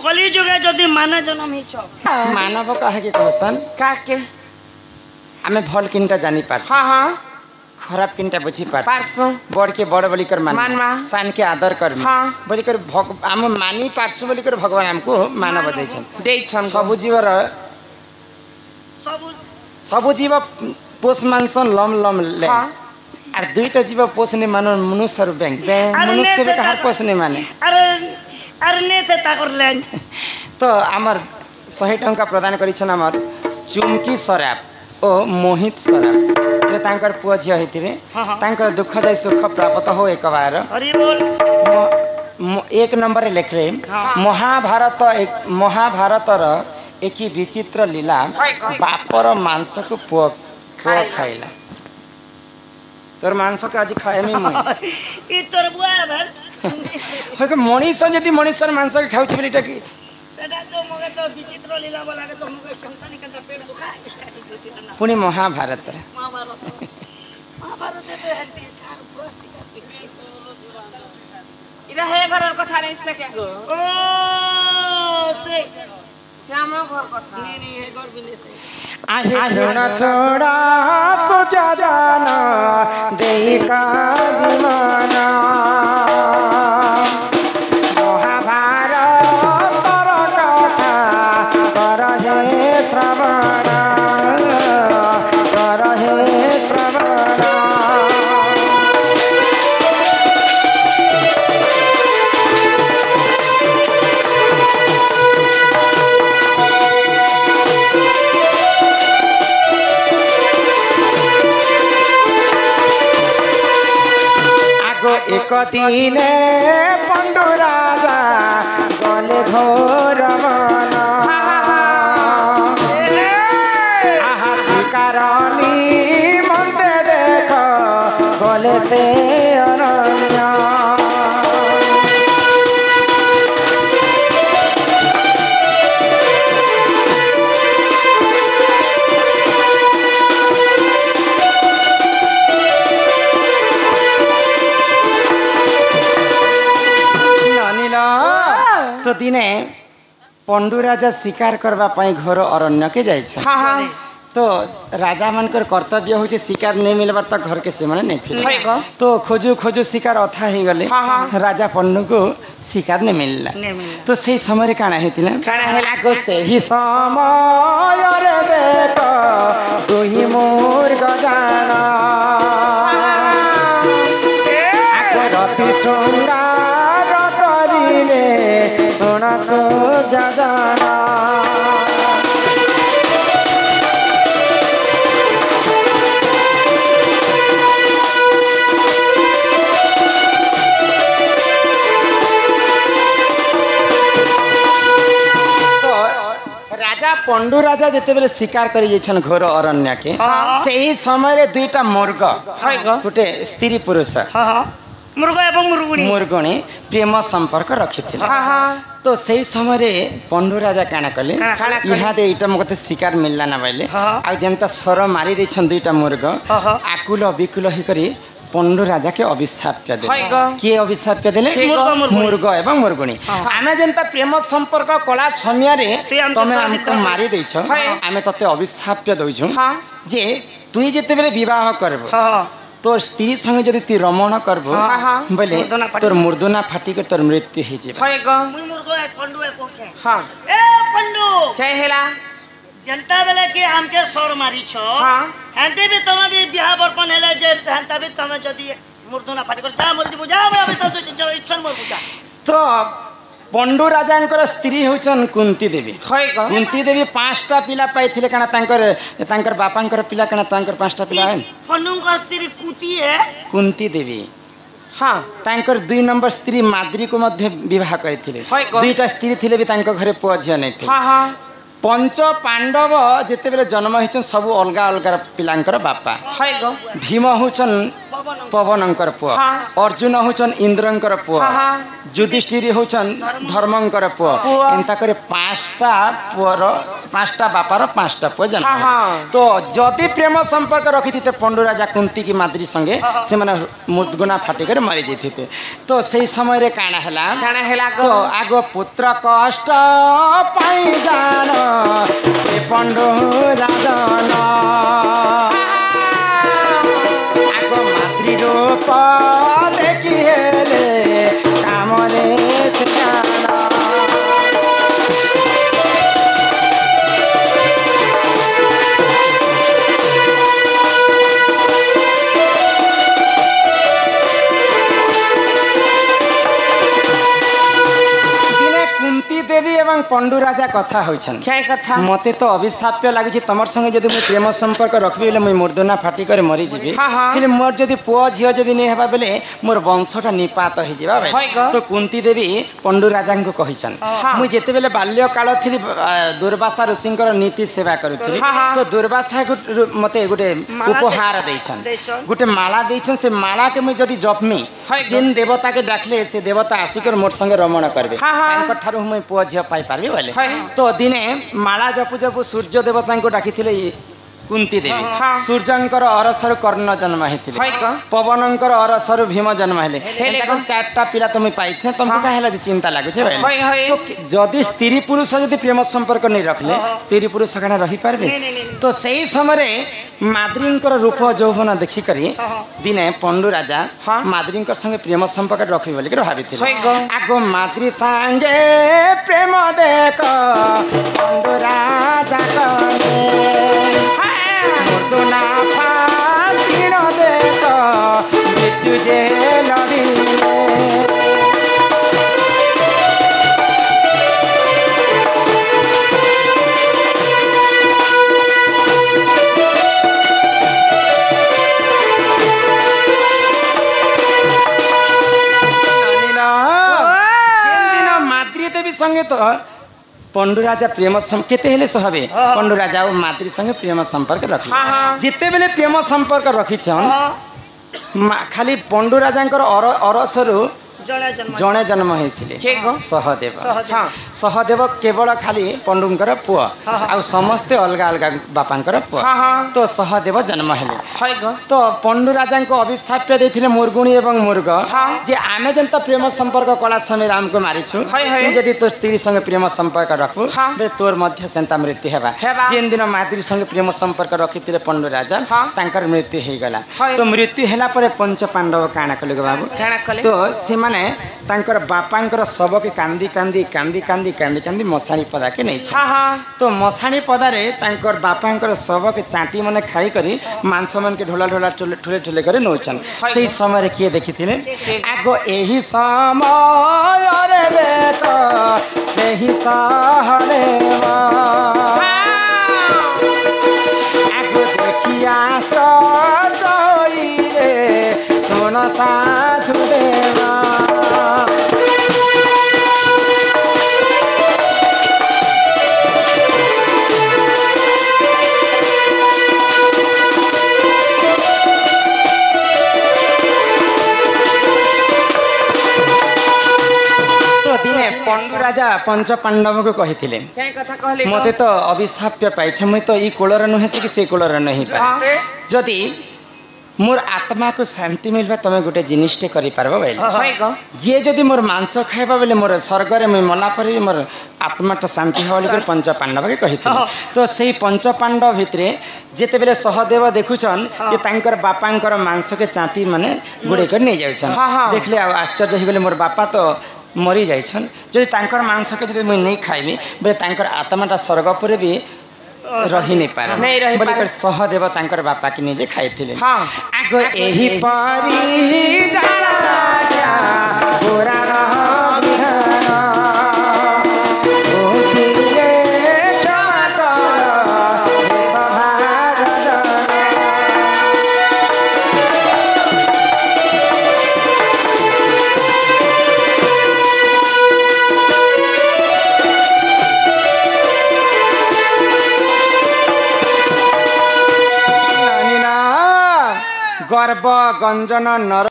कली जुगे जदि माने जन्म हिच मानव कहे के कहसन काके आमे भल किनटा जानी पारस हाँ हाँ खराब किनटा बुझी पारस पारसु बड़ के बड़ बोली कर मानमा। सान के आदर कर हाँ। बोली कर आम मानी पारसु बोली कर भगवान हमको मानव देछन देइछन सब जीवर सब सब जीव पोष मानसन लम लम ले हाँ। আর দুইটা জীব পোষনে মানন মনুষ্যর ব্যাংক মনুষ্যকে কাহার পোষনে মানে अरे अरे ने थे ताकर लेन তো আমার 100 টঙ্কা প্রদান করিছেন আমার চুমকি সরাব ও মোহিত সরাব যে তাঙ্কর পুଅ ঝিଅ হইতিবে তাঙ্কর দুঃখদায়ী সুখ প্রাপ্ত হো একবার हरि बोल एक नंबर लिखले महाभारतर एक विचित्र लीला बापर मांस को पुआ खाइला तोर मांस के आज खाए मी ई तोर बुआ भेल होय मनीष यदि मनीषर मांस के खाउ छलिटा कि सेटा तो मगे तो विचित्र लीला वाला के तो मगे संतानी के पेट दुखा स्टार्ट होती ना पुनी महाभारत रे महाभारत तो हती थार बस करती इरा हे घरर कथा नै सके ओ से श्याम घर कथा नहीं हे घर बिने से आहे सोना सोड़ा सोचा जाना देई का दीवाना महाभारतर कथा कर हे श्रवण कर हे श्रवण एक दिने पंडु राजा गले घोर मन आहा शिकारनी मंदे देख गले से अनन्य तो दिने पंडु राजा शिकार करबा पाई घर अरण्य के जाय छै हाँ हाँ तो राजा मनकर कर्तव्य हो शिकार नहीं मिलबार तक घर के से माने नहीं फिर तो खोजू खोजू शिकार अथा ही गले राजा पंडु को शिकार नहीं मिलला तो सही समय रे काना हेतिला काना हेला को सही समय रे देख दुही मोर गजाना आकरति सुंदर करिले सोना सो जाना राजा पंडु राजा जिते बेले शिकार करी जेछन घोर अरण्य के सही समय रे दुईटा मुर्ग गोटे स्त्री पुरुष मुर्ग एवं मुर्गुणी मुर्गुणी प्रेम संपर्क रखिथिले तो सही समय रे पंडु राजा काना कले इहा दे इटा मते शिकार मिलला ना बैले आ जेंता सर मारी देछन दुईटा मुर्ग आकुल विकुल ही करी पंडु राजा के अभिशाप दे किए अभिशाप देले मुर्ग एवं मुर्गुणी आमे जेंता प्रेम संपर्क कला समय रे तमे हमको मारी देछ आमे तते अभिशाप दउछु जे तुई जेते बेले विवाह करबो तोर स्त्री संगे जदि तु रमण करबो बोले तोर मुर्दना फाटी के तोर मृत्यु हे जेबे मुई मुर्ग ए पंडु ए पहुंचे हां ए पंडु के हेला जनता बेले के हमके सर मारी छ हंते भी तमे भी बियाह बरपन हेले जे हंता भी तमे जदि मुर्दना फाटी कर जा मर बुझा अभी सब इच्छन मर बुझा तो पंडु राजांकर स्त्री होचन कुंती देवी कुंती देवी 5टा पिला पाइथिले काना तांकर बापांकर पिला काना तांकर 5टा पिला है पंडु का स्त्री कुंती है कुंती देवी हाँ तांकर 2 नंबर स्त्री माद्री को मध्य विवाह करथिले दुईटा स्त्री थिले भी तांकर घरे पुआ झिया नै थे पंच पांडव जेते बेले जन्म हिचन सब अलगा अलगा पिलांकर बापा भीम होचन पवनंकर पुआ अर्जुन होचन इंद्रंकर पुआ युधिष्ठिर होचन धर्मंकर पुआ एंता करे पांचटा बापार पांचटा पुआ जन्म तो जदि प्रेम संपर्क रखी थे पंडु राजा कुंती की माद्री संगे से माने मुदगुना फाटी कर मरी जाते तो सही समय रे काना हैला तो आगो पुत्र कष्ट पाई जान से पंडु राजन आगो मातृ रूप देखी हेले काम रे से जाना कुंती देवी एवं पंडु राजा कथा होइछन क्या कथा मते तो अभिशाप्य लागि तमर संगे जदि मैं प्रेम संपर्क रखबी बेले मैं मुर्दना फाटी कर मरी जीबी फिर मोर जदि पुओ झियो जदि नै हेबा बेले मोर वंशटा निपात हो जिबा तो कुंती देवी पंडु राजा को कहिछन मु जेते बेले बाल्य काल थिली दुर्वासा ऋषिंकर नीति सेवा करूथि तो दुर्वासा मते गुटे उपहार दैछन गुटे माला दैछन से माला के मैं जदि जपमी जिन देवता के डाकले से देवता आसिकर मोर संगे रमण करबे मैं पुआ झील पाई पार्बी बोले तो दिने माला जपु जपु सूर्य देवता को डाकी कुंती देवी सूर्यंकर अरसर कर्ण जन्म होते पवनंकर अरसर भीम जन्म हेले चारटा पिला तुम पाई तुमको क्या चिंता लगुच तो जदि स्त्री पुरुष जदि प्रेम संपर्क नहीं रखले स्त्री पुरुष कण रही पारे तो सही समय माद्री रूप यौवन देखिक दिने पंडु राजा माद्री संगे प्रेम संपर्क रखी बोलिक भाभी आगो माद्री सांगे प्रेम देख पंडु राजा मुर्दुना फाटीण देख मृत्यु जे लड़िले माद्री देवी संगे तो पंडु राजा प्रेम केते हेले सहबे पंडु राजा और माद्री संगे प्रेम संपर्क रखी जिते बेले प्रेम संपर्क रखी खाली पंडु राजा अरसरु जड़े जन्म होते सहदेव सहदेव केवल खाली पंडुंकर पुआ आ समस्ते अलग अलग बापांकर पुआ तो सहदेव जन्म हेले तो पंडु राजा को अभिशाप्य देथिले मुर्गुणी एवं मुर्ग जे आमे जनता प्रेम संपर्क कला समय राम को मारिछु जदि तो स्त्री संगे प्रेम संपर्क रखु बे तोर मध्य सेंता मृत्यु हेबा जेन दिन माद्री संगे प्रेम संपर्क रखिथिले पंडु राजा तांकर मृत्यु हे गला तो मृत्यु हेला परे पंच पांडव काना कले बाबू तो से माने तांकर बापांकर शव के कांदी कांदी कांदी कांदी कांदी कांदी मशाणी पदा के नहीं तो मशाणी पदारे तांकर बापांकर शव के चाटी माने खाई करी मांस मन के ढोला ढोला ठुले ठुले करे नोचन सही समय किए देखिथिले आगो एही समय रे देख सही सहदेवा आगो देखिया सजई रे सुन साधु देवा दिने पंडु राजा पंच पांडव को कही मत तो अभिशाप्य पाई मुई तो ई कूलर नुहे कि से कूलर नहीं पाए जदि मोर आत्मा को शांति मिलवा तुम गोटे जिनिसटे कर जी जदि मोर मांस खाइबा बेले मोर स्वर्ग में मला पर मोर आत्माटा शांति हो पंच पांडव के कही तो सही पंच पांडव भितर जिते बेले सहदेव देखुछन कि तांकर बापांकर मांस के चाटी माने गुड़े कर नहीं जाउछन देखले आश्चर्य हो गले मोर बापा तो मरी जाइछन जदि तांकर मांस के जदि मुई नहीं खाइबी बेले तांकर आत्माटा स्वर्ग पर भी रही नहीं पार बोलिकर सहदेव तांकर बापा के निजे खाइथिले आगो एही परी जाला जा गोरा पर्व गंजन नर